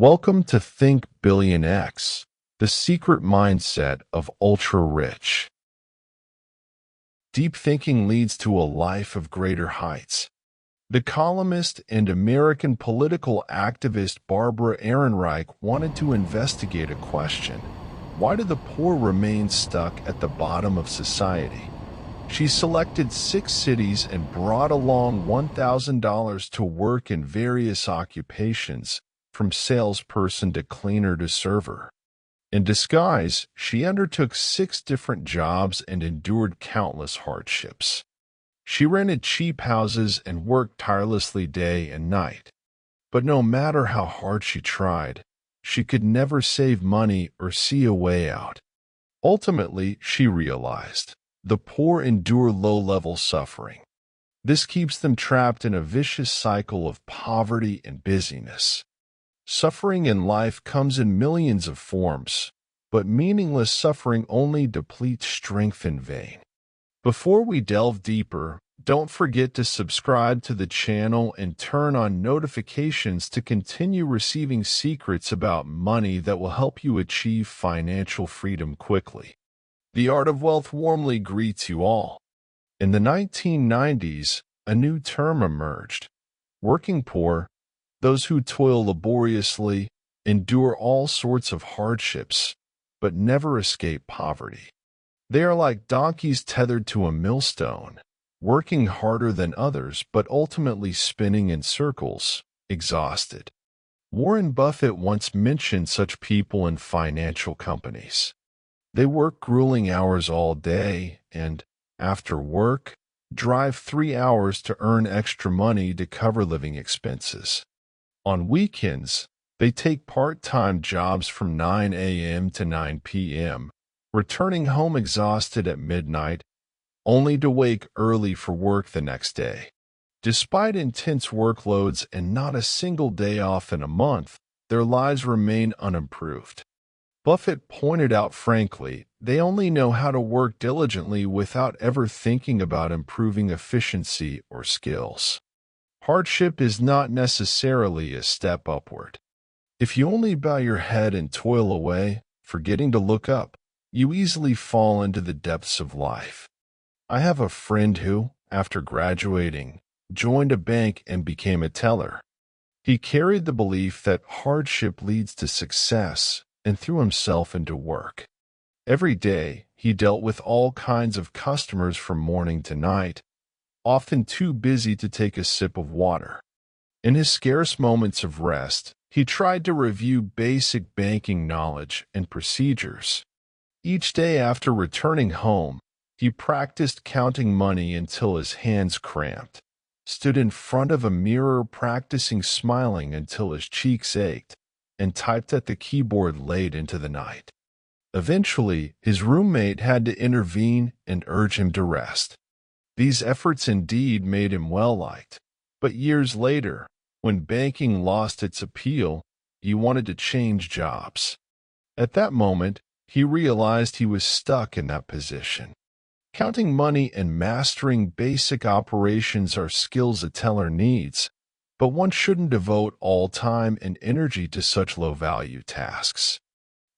Welcome to Think Billionaires, the secret mindset of ultra-rich. Deep thinking leads to a life of greater heights. The columnist and American political activist Barbara Ehrenreich wanted to investigate a question. Why do the poor remain stuck at the bottom of society? She selected 6 cities and brought along $1,000 to work in various occupations, from salesperson to cleaner to server. In disguise, she undertook 6 different jobs and endured countless hardships. She rented cheap houses and worked tirelessly day and night. But no matter how hard she tried, she could never save money or see a way out. Ultimately, she realized, the poor endure low-level suffering. This keeps them trapped in a vicious cycle of poverty and busyness. Suffering in life comes in millions of forms, but meaningless suffering only depletes strength in vain. Before we delve deeper, don't forget to subscribe to the channel and turn on notifications to continue receiving secrets about money that will help you achieve financial freedom quickly. The Art of Wealth warmly greets you all. In the 1990s, a new term emerged: working poor, those who toil laboriously, endure all sorts of hardships, but never escape poverty. They are like donkeys tethered to a millstone, working harder than others but ultimately spinning in circles, exhausted. Warren Buffett once mentioned such people in financial companies. They work grueling hours all day and, after work, drive 3 hours to earn extra money to cover living expenses. On weekends, they take part-time jobs from 9 a.m. to 9 p.m., returning home exhausted at midnight, only to wake early for work the next day. Despite intense workloads and not a single day off in a month, their lives remain unimproved. Buffett pointed out frankly, they only know how to work diligently without ever thinking about improving efficiency or skills. Hardship is not necessarily a step upward. If you only bow your head and toil away, forgetting to look up, you easily fall into the depths of life. I have a friend who, after graduating, joined a bank and became a teller. He carried the belief that hardship leads to success and threw himself into work. Every day, he dealt with all kinds of customers from morning to night, often too busy to take a sip of water. In his scarce moments of rest, he tried to review basic banking knowledge and procedures. Each day after returning home, he practiced counting money until his hands cramped, stood in front of a mirror practicing smiling until his cheeks ached, and typed at the keyboard late into the night. Eventually, his roommate had to intervene and urge him to rest. These efforts indeed made him well-liked, but years later, when banking lost its appeal, he wanted to change jobs. At that moment, he realized he was stuck in that position. Counting money and mastering basic operations are skills a teller needs, but one shouldn't devote all time and energy to such low-value tasks.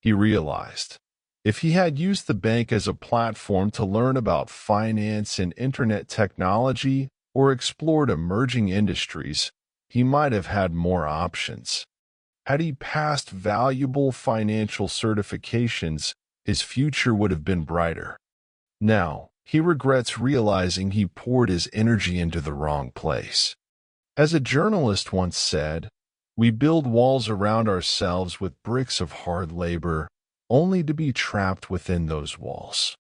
He realized, if he had used the bank as a platform to learn about finance and internet technology or explored emerging industries, he might have had more options. Had he passed valuable financial certifications, his future would have been brighter. Now, he regrets realizing he poured his energy into the wrong place. As a journalist once said, we build walls around ourselves with bricks of hard labor, only to be trapped within those walls.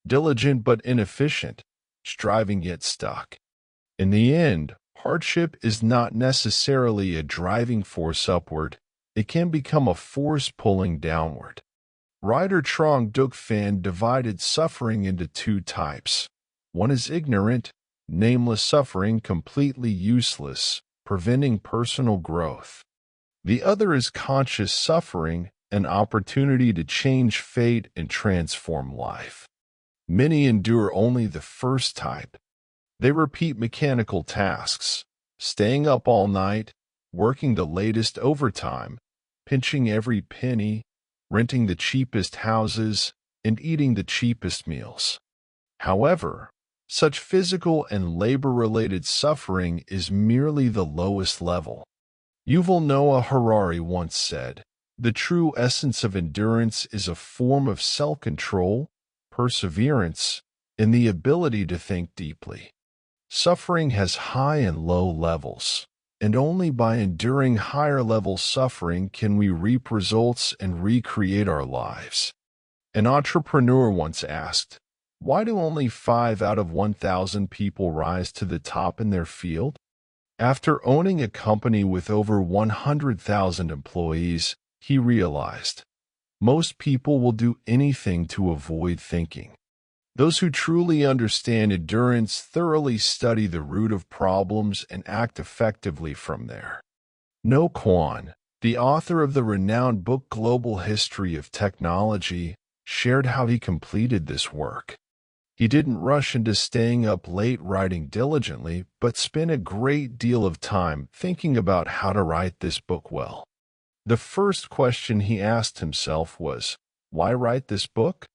Diligent but inefficient, striving yet stuck. In the end, hardship is not necessarily a driving force upward, it can become a force pulling downward. Writer Trong Duc Phan divided suffering into 2 types. One is ignorant, nameless suffering completely useless, preventing personal growth. The other is conscious suffering, an opportunity to change fate and transform life. Many endure only the first type. They repeat mechanical tasks, staying up all night, working the latest overtime, pinching every penny, renting the cheapest houses, and eating the cheapest meals. However, such physical and labor-related suffering is merely the lowest level. Yuval Noah Harari once said, "The true essence of endurance is a form of self-control, perseverance, and the ability to think deeply." Suffering has high and low levels, and only by enduring higher-level suffering can we reap results and recreate our lives. An entrepreneur once asked, "Why do only 5 out of 1,000 people rise to the top in their field?" After owning a company with over 100,000 employees, he realized, most people will do anything to avoid thinking. Those who truly understand endurance thoroughly study the root of problems and act effectively from there. No Kwon, the author of the renowned book Global History of Technology, shared how he completed this work. He didn't rush into staying up late writing diligently, but spent a great deal of time thinking about how to write this book well. The first question he asked himself was, why write this book?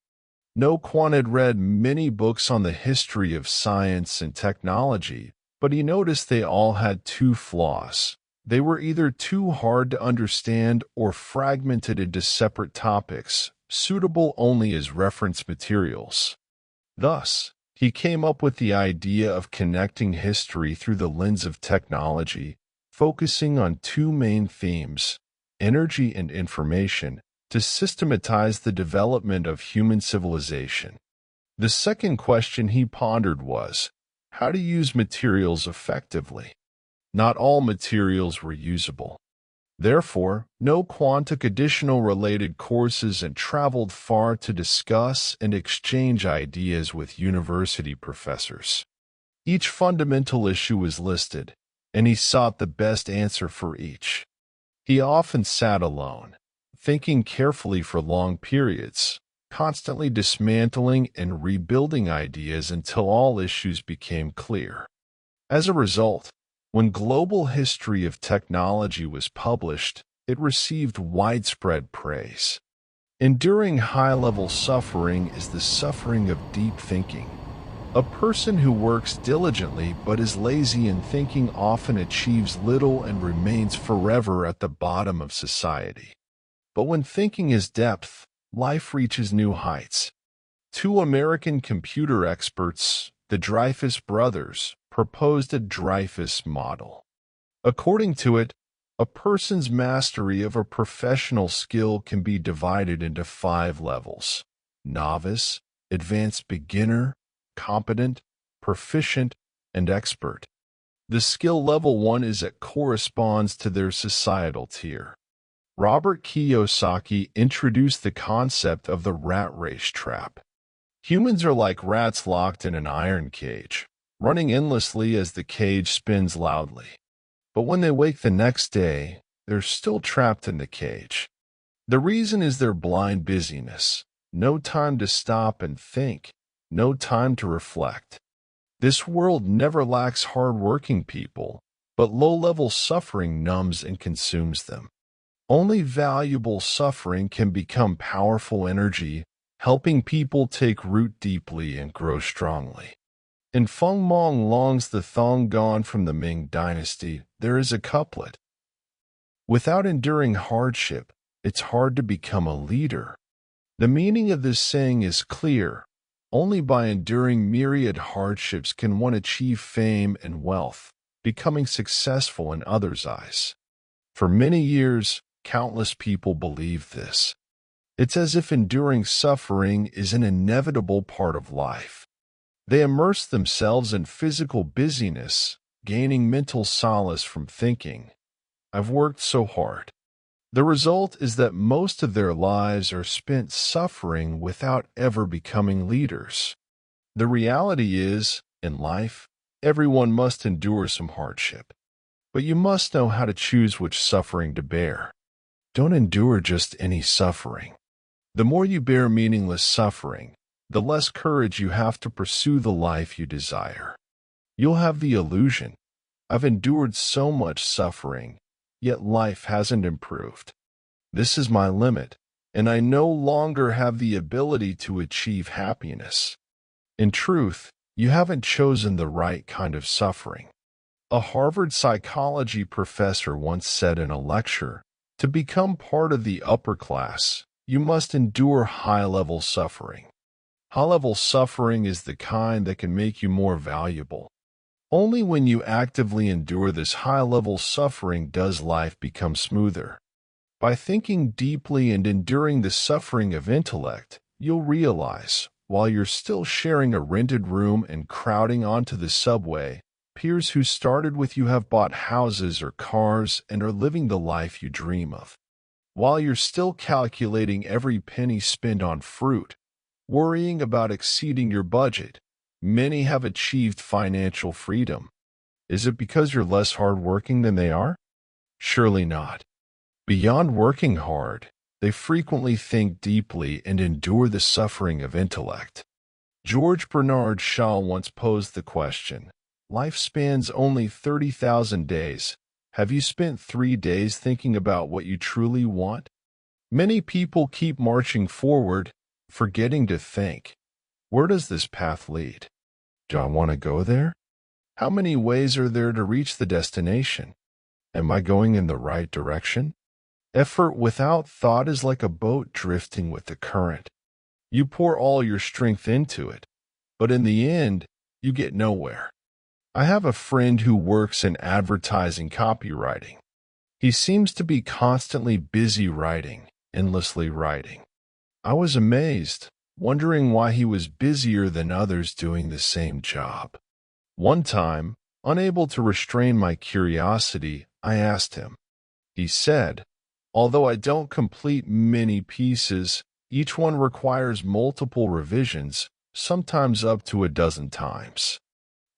No Kwon had read many books on the history of science and technology, but he noticed they all had two flaws. They were either too hard to understand or fragmented into separate topics, suitable only as reference materials. Thus, he came up with the idea of connecting history through the lens of technology, focusing on two main themes, energy and information, to systematize the development of human civilization. The second question he pondered was, how to use materials effectively. Not all materials were usable. Therefore, No Kwon took additional related courses and traveled far to discuss and exchange ideas with university professors. Each fundamental issue was listed, and he sought the best answer for each. He often sat alone, thinking carefully for long periods, constantly dismantling and rebuilding ideas until all issues became clear. As a result, when Global History of Technology was published, it received widespread praise. Enduring high-level suffering is the suffering of deep thinking. A person who works diligently but is lazy in thinking often achieves little and remains forever at the bottom of society. But when thinking is depth, life reaches new heights. Two American computer experts, the Dreyfus brothers, proposed a Dreyfus model. According to it, a person's mastery of a professional skill can be divided into 5 levels: novice, advanced beginner, competent, proficient, and expert. The skill level 1 is it corresponds to their societal tier. Robert Kiyosaki introduced the concept of the rat race trap. Humans are like rats locked in an iron cage, running endlessly as the cage spins loudly. But when they wake the next day, they're still trapped in the cage. The reason is their blind busyness. No time to stop and think. No time to reflect. This world never lacks hard-working people, but low-level suffering numbs and consumes them. Only valuable suffering can become powerful energy, helping people take root deeply and grow strongly. In Feng Mong Long's The Thong Gone from the Ming Dynasty, there is a couplet. Without enduring hardship, it's hard to become a leader. The meaning of this saying is clear. Only by enduring myriad hardships can one achieve fame and wealth, becoming successful in others' eyes. For many years, countless people believe this. It's as if enduring suffering is an inevitable part of life. They immerse themselves in physical busyness, gaining mental solace from thinking, "I've worked so hard." The result is that most of their lives are spent suffering without ever becoming leaders. The reality is, in life, everyone must endure some hardship. But you must know how to choose which suffering to bear. Don't endure just any suffering. The more you bear meaningless suffering, the less courage you have to pursue the life you desire. You'll have the illusion, "I've endured so much suffering, yet life hasn't improved." This is my limit, and I no longer have the ability to achieve happiness. In truth, you haven't chosen the right kind of suffering. A Harvard psychology professor once said in a lecture, "To become part of the upper class, you must endure high-level suffering." High-level suffering is the kind that can make you more valuable. Only when you actively endure this high-level suffering does life become smoother. By thinking deeply and enduring the suffering of intellect, you'll realize, while you're still sharing a rented room and crowding onto the subway, peers who started with you have bought houses or cars and are living the life you dream of. While you're still calculating every penny spent on fruit, worrying about exceeding your budget, many have achieved financial freedom. Is it because you're less hardworking than they are? Surely not. Beyond working hard, they frequently think deeply and endure the suffering of intellect. George Bernard Shaw once posed the question, "Life spans only 30,000 days. Have you spent 3 days thinking about what you truly want?" Many people keep marching forward, forgetting to think. Where does this path lead? Do I want to go there? How many ways are there to reach the destination? Am I going in the right direction? Effort without thought is like a boat drifting with the current. You pour all your strength into it, but in the end, you get nowhere. I have a friend who works in advertising copywriting. He seems to be constantly busy writing, endlessly writing. I was amazed, wondering why he was busier than others doing the same job. One time, unable to restrain my curiosity, I asked him. He said, "Although I don't complete many pieces, each one requires multiple revisions, sometimes up to a dozen times."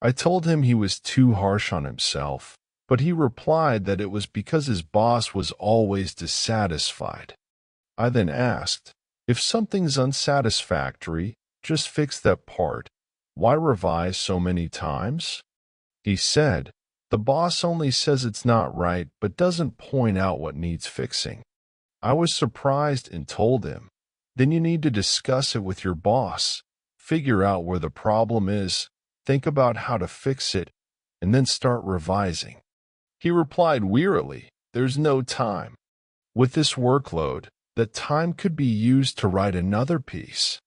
I told him he was too harsh on himself, but he replied that it was because his boss was always dissatisfied. I then asked, "If something's unsatisfactory, just fix that part. Why revise so many times?" He said, "The boss only says it's not right but doesn't point out what needs fixing." I was surprised and told him, "Then you need to discuss it with your boss, figure out where the problem is, think about how to fix it, and then start revising." He replied wearily, "There's no time. With this workload, that time could be used to write another piece."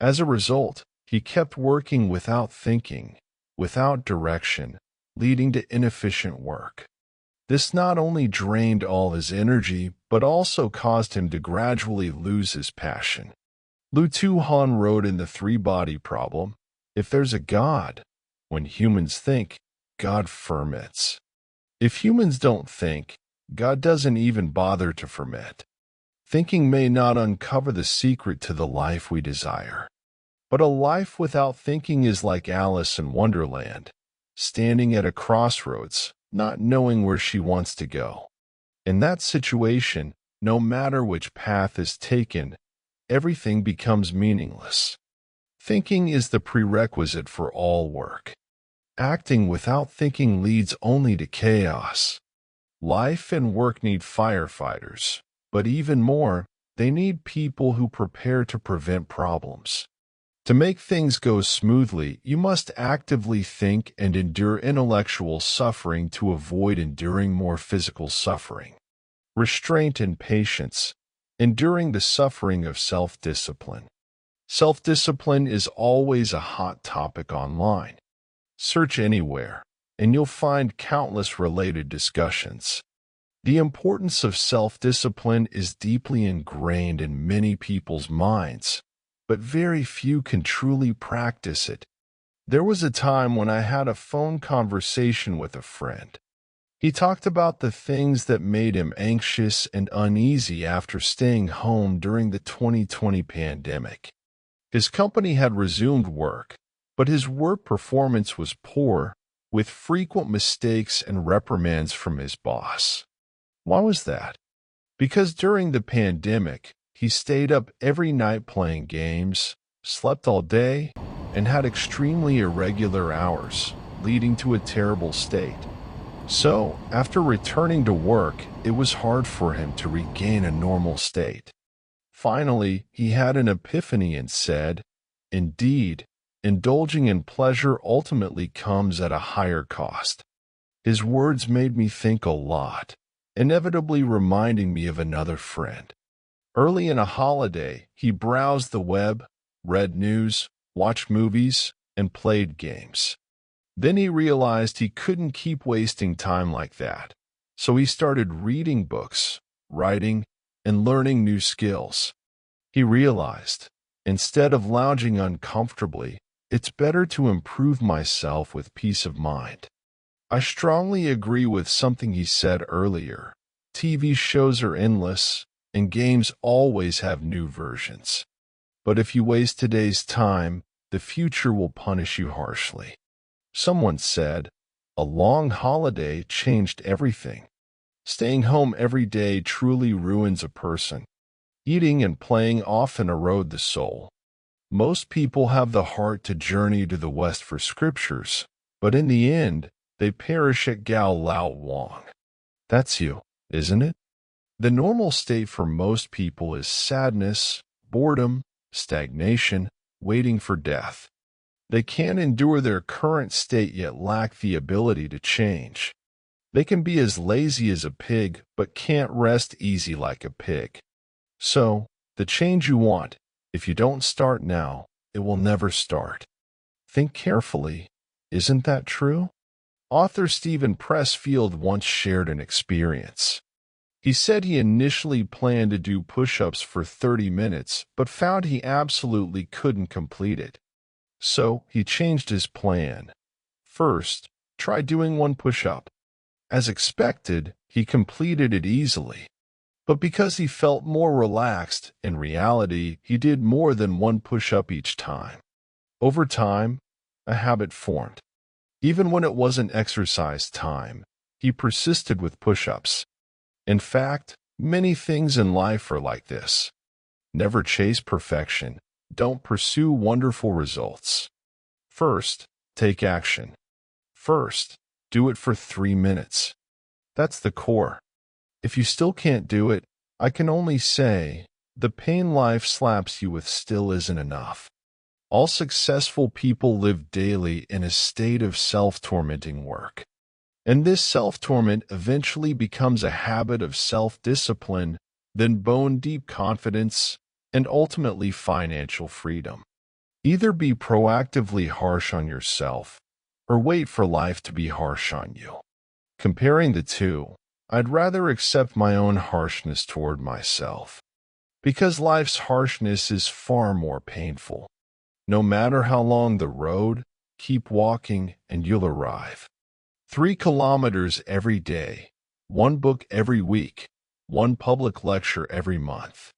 As a result, he kept working without thinking, without direction, leading to inefficient work. This not only drained all his energy, but also caused him to gradually lose his passion. Lu Han wrote in The Three-Body Problem, "If there's a God, when humans think, God ferments. If humans don't think, God doesn't even bother to ferment. Thinking may not uncover the secret to the life we desire. But a life without thinking is like Alice in Wonderland, standing at a crossroads, not knowing where she wants to go. In that situation, no matter which path is taken, everything becomes meaningless. Thinking is the prerequisite for all work. Acting without thinking leads only to chaos. Life and work need firefighters, but even more, they need people who prepare to prevent problems. To make things go smoothly, you must actively think and endure intellectual suffering to avoid enduring more physical suffering. Restraint and patience, enduring the suffering of self-discipline. Self-discipline is always a hot topic online. Search anywhere, and you'll find countless related discussions. The importance of self-discipline is deeply ingrained in many people's minds, but very few can truly practice it. There was a time when I had a phone conversation with a friend. He talked about the things that made him anxious and uneasy after staying home during the 2020 pandemic. His company had resumed work, but his work performance was poor, with frequent mistakes and reprimands from his boss. Why was that? Because during the pandemic, he stayed up every night playing games, slept all day, and had extremely irregular hours, leading to a terrible state. So, after returning to work, it was hard for him to regain a normal state. Finally, he had an epiphany and said, "Indeed, indulging in pleasure ultimately comes at a higher cost." His words made me think a lot, inevitably reminding me of another friend. Early in a holiday, he browsed the web, read news, watched movies, and played games. Then he realized he couldn't keep wasting time like that, so he started reading books, writing, and learning new skills. He realized, instead of lounging uncomfortably, it's better to improve myself with peace of mind. I strongly agree with something he said earlier. TV shows are endless, and games always have new versions. But if you waste today's time, the future will punish you harshly. Someone said, "A long holiday changed everything." Staying home every day truly ruins a person. Eating and playing often erode the soul. Most people have the heart to journey to the West for scriptures, but in the end, they perish at Gao Lao Wang. That's you, isn't it? The normal state for most people is sadness, boredom, stagnation, waiting for death. They can't endure their current state yet lack the ability to change. They can be as lazy as a pig, but can't rest easy like a pig. So, the change you want, if you don't start now, it will never start. Think carefully. Isn't that true? Author Stephen Pressfield once shared an experience. He said he initially planned to do push-ups for 30 minutes, but found he absolutely couldn't complete it. So, he changed his plan. First, try doing one push-up. As expected, he completed it easily. But because he felt more relaxed, in reality, he did more than one push-up each time. Over time, a habit formed. Even when it wasn't exercise time, he persisted with push-ups. In fact, many things in life are like this. Never chase perfection. Don't pursue wonderful results. First, take action. First, do it for 3 minutes. That's the core. If you still can't do it, I can only say, the pain life slaps you with still isn't enough. All successful people live daily in a state of self-tormenting work. And this self-torment eventually becomes a habit of self-discipline, then bone-deep confidence, and ultimately financial freedom. Either be proactively harsh on yourself, or wait for life to be harsh on you. Comparing the two, I'd rather accept my own harshness toward myself, because life's harshness is far more painful. No matter how long the road, keep walking and you'll arrive. 3 kilometers every day, 1 book every week, 1 public lecture every month.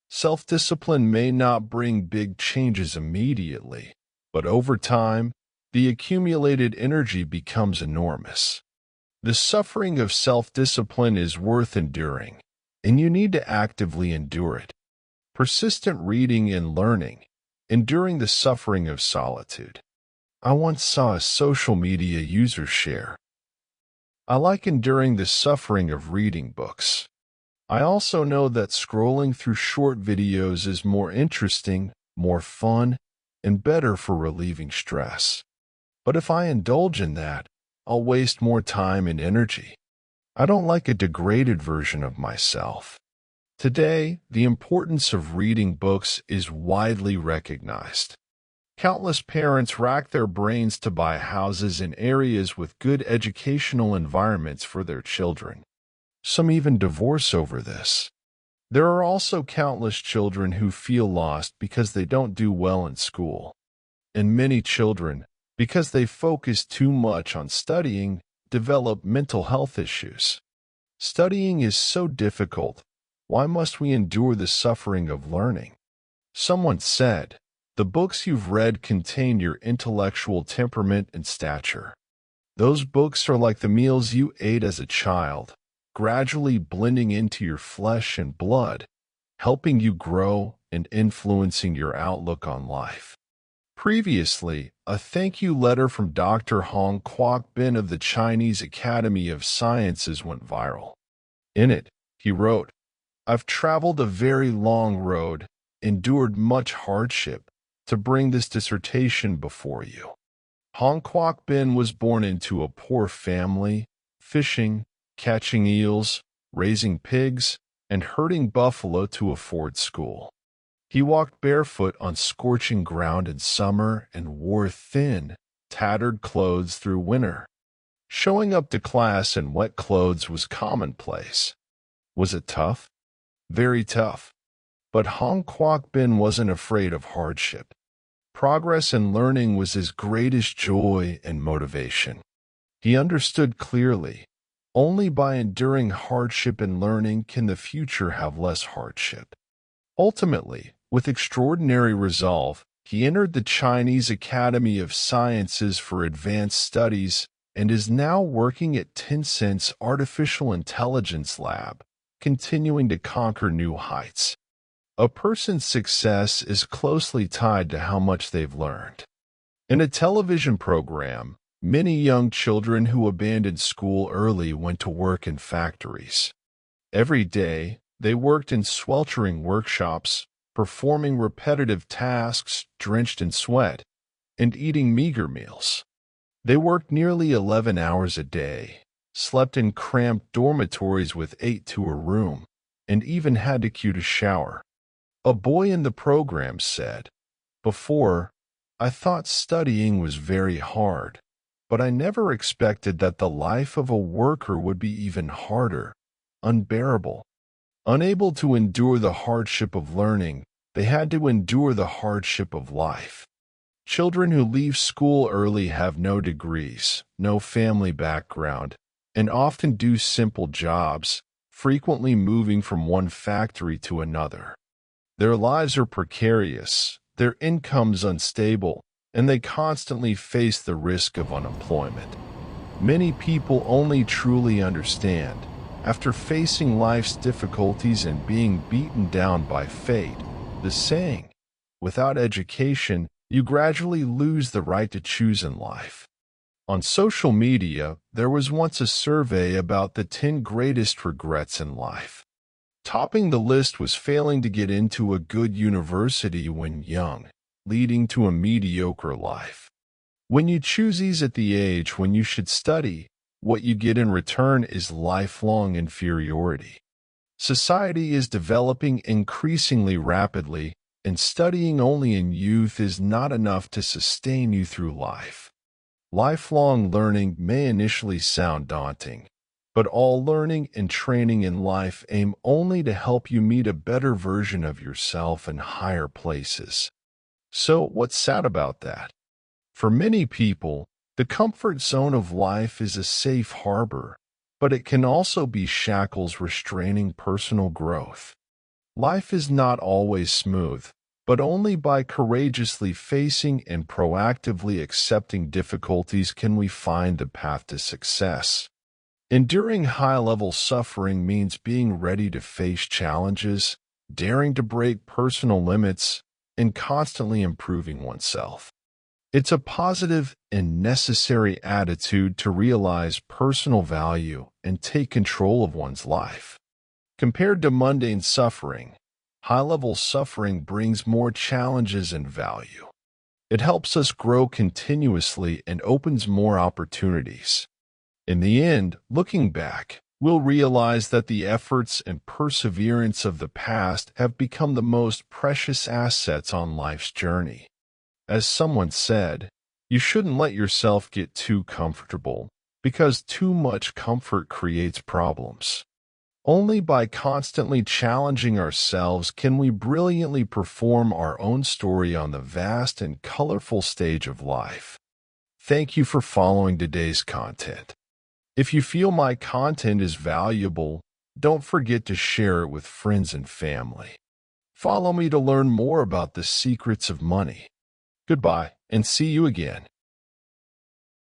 Self-discipline may not bring big changes immediately, but over time, the accumulated energy becomes enormous. The suffering of self-discipline is worth enduring, and you need to actively endure it. Persistent reading and learning, enduring the suffering of solitude. I once saw a social media user share, "I like enduring the suffering of reading books. I also know that scrolling through short videos is more interesting, more fun, and better for relieving stress. But if I indulge in that, I'll waste more time and energy. I don't like a degraded version of myself." Today, the importance of reading books is widely recognized. Countless parents rack their brains to buy houses in areas with good educational environments for their children. Some even divorce over this. There are also countless children who feel lost because they don't do well in school. And many children, because they focus too much on studying, develop mental health issues. Studying is so difficult. Why must we endure the suffering of learning? Someone said, "The books you've read contain your intellectual temperament and stature." Those books are like the meals you ate as a child, gradually blending into your flesh and blood, helping you grow and influencing your outlook on life. Previously, a thank you letter from Dr. Hong Kwok Bin of the Chinese Academy of Sciences went viral. In it, he wrote, "I've traveled a very long road, endured much hardship, to bring this dissertation before you." Hong Kwok Bin was born into a poor family, fishing, catching eels, raising pigs, and herding buffalo to afford school. He walked barefoot on scorching ground in summer and wore thin, tattered clothes through winter. Showing up to class in wet clothes was commonplace. Was it tough? Very tough. But Hong Kwok Bin wasn't afraid of hardship. Progress and learning was his greatest joy and motivation. He understood clearly, only by enduring hardship and learning can the future have less hardship. Ultimately, with extraordinary resolve, he entered the Chinese Academy of Sciences for Advanced Studies and is now working at Tencent's Artificial Intelligence Lab, continuing to conquer new heights. A person's success is closely tied to how much they've learned. In a television program, many young children who abandoned school early went to work in factories. Every day, they worked in sweltering workshops, performing repetitive tasks drenched in sweat, and eating meager meals. They worked nearly 11 hours a day, slept in cramped dormitories with 8 to a room, and even had to queue to shower. A boy in the program said, "Before, I thought studying was very hard, but I never expected that the life of a worker would be even harder, unbearable." Unable to endure the hardship of learning, they had to endure the hardship of life. Children who leave school early have no degrees, no family background, and often do simple jobs, frequently moving from one factory to another. Their lives are precarious, their incomes unstable, and they constantly face the risk of unemployment. Many people only truly understand, after facing life's difficulties and being beaten down by fate, the saying, "Without education, you gradually lose the right to choose in life." On social media, there was once a survey about the 10 greatest regrets in life. Topping the list was failing to get into a good university when young, leading to a mediocre life. When you choose ease at the age when you should study, what you get in return is lifelong inferiority. Society is developing increasingly rapidly, and studying only in youth is not enough to sustain you through life. Lifelong learning may initially sound daunting, but all learning and training in life aim only to help you meet a better version of yourself in higher places. So, what's sad about that? For many people, the comfort zone of life is a safe harbor, but it can also be shackles restraining personal growth. Life is not always smooth, but only by courageously facing and proactively accepting difficulties can we find the path to success. Enduring high-level suffering means being ready to face challenges, daring to break personal limits, and constantly improving oneself. It's a positive and necessary attitude to realize personal value and take control of one's life. Compared to mundane suffering, high-level suffering brings more challenges and value. It helps us grow continuously and opens more opportunities. In the end, looking back, we'll realize that the efforts and perseverance of the past have become the most precious assets on life's journey. As someone said, you shouldn't let yourself get too comfortable, because too much comfort creates problems. Only by constantly challenging ourselves can we brilliantly perform our own story on the vast and colorful stage of life. Thank you for following today's content. If you feel my content is valuable, don't forget to share it with friends and family. Follow me to learn more about the secrets of money. Goodbye, and see you again.